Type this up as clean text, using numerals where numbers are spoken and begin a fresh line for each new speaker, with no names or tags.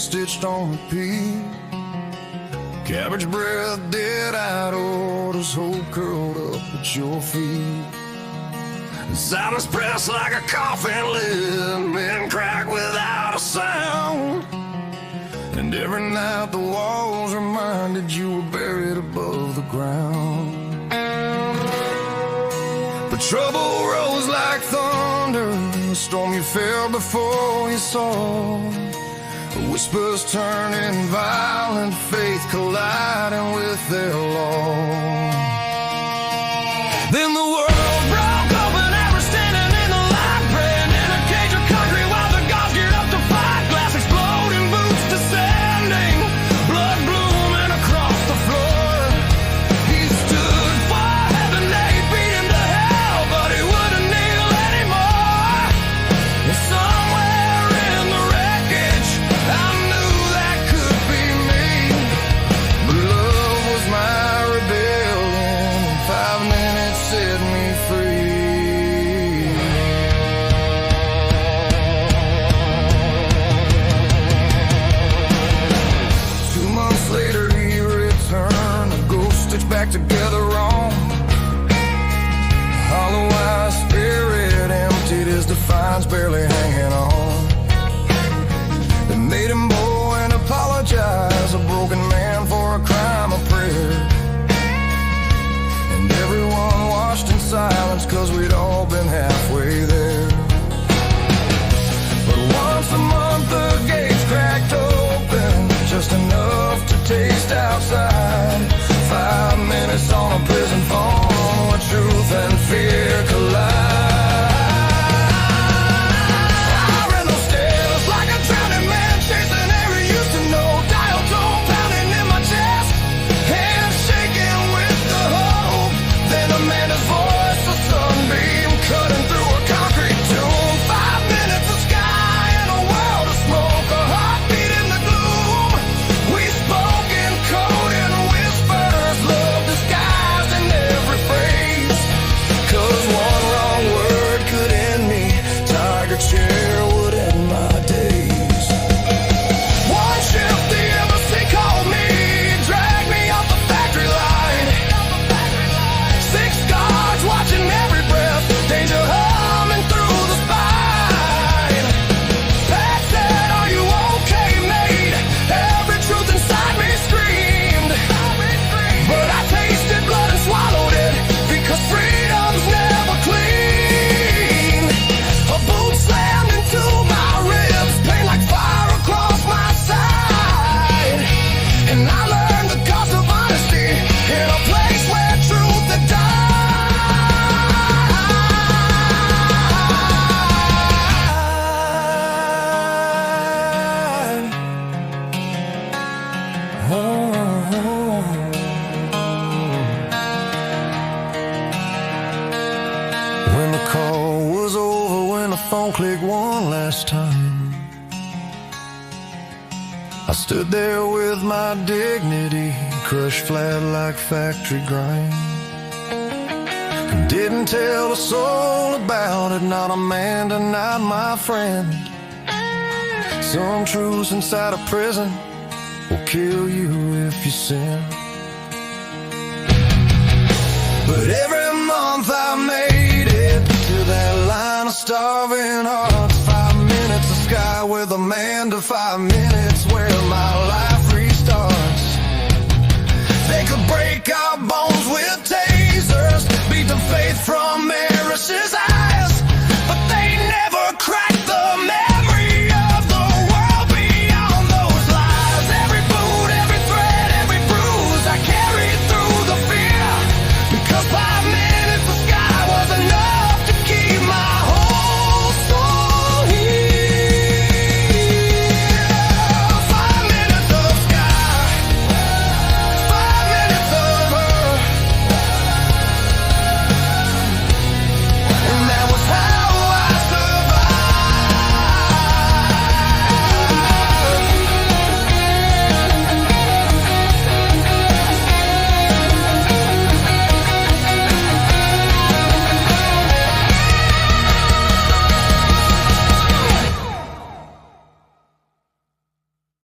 stitched on repeat. Cabbage breath, dead-eyed orders, hope curled up at your feet. Silence pressed like a coffin lid, been cracked without a sound. And every night the walls reminded you were buried above the ground. But trouble rose like thunder, the storm you felt before you saw. Whispers turning violent, faith colliding with their law. Then the world broke open, ever standing in the light, praying in a cage of concrete while the gods geared up to fight. Glass exploding, boots descending, blood blooming across the floor. He stood for heaven, they beat him to hell, but he wouldn't kneel anymore. And somewhere in the wreckage, I knew that could be me. But love was my rebellion, and 5 minutes set me free. 2 months later he returned, a ghost stitched back together wrong. Hollow-eyed spirit emptied, his defiance barely hanging on. They made him bow and apologize, a broken man for a crime of prayer. And everyone watched in silence, cause we'd all been halfway there. But once a month the gates cracked open, just enough to taste outside. 5 minutes on a prison phone, where truth and fear collide. I ran those stairs like a drowning man, chasing every used to know. Dial tone pounding in my chest, hands shaking with the hope. Then Amanda's voice, a sunbeam cutting through a concrete tomb. 5 minutes of sky and a world of smoke, a heartbeat in the gloom. We spoke in code and whispers, love disguised in every phrase. 'Cause one wrong word could end me, tiger chair would end my days. One shift the embassy called me, dragged me off the factory line. 6 guards watching every breath, danger humming through the spine. Pat said, "Are you okay, mate?" Every truth inside me screamed. But I tasted blood and swallowed it, because freedom's never clean. A boot slammed into my ribs, pain like fire across my side. And I learned the cost of honesty in a place where truth had died. When the call was over, when the phone clicked one last time, I stood there with my dignity crushed flat like factory grind. And didn't tell a soul about it, not Amanda, not my friend. Some truths inside a prison will kill you if you sin. But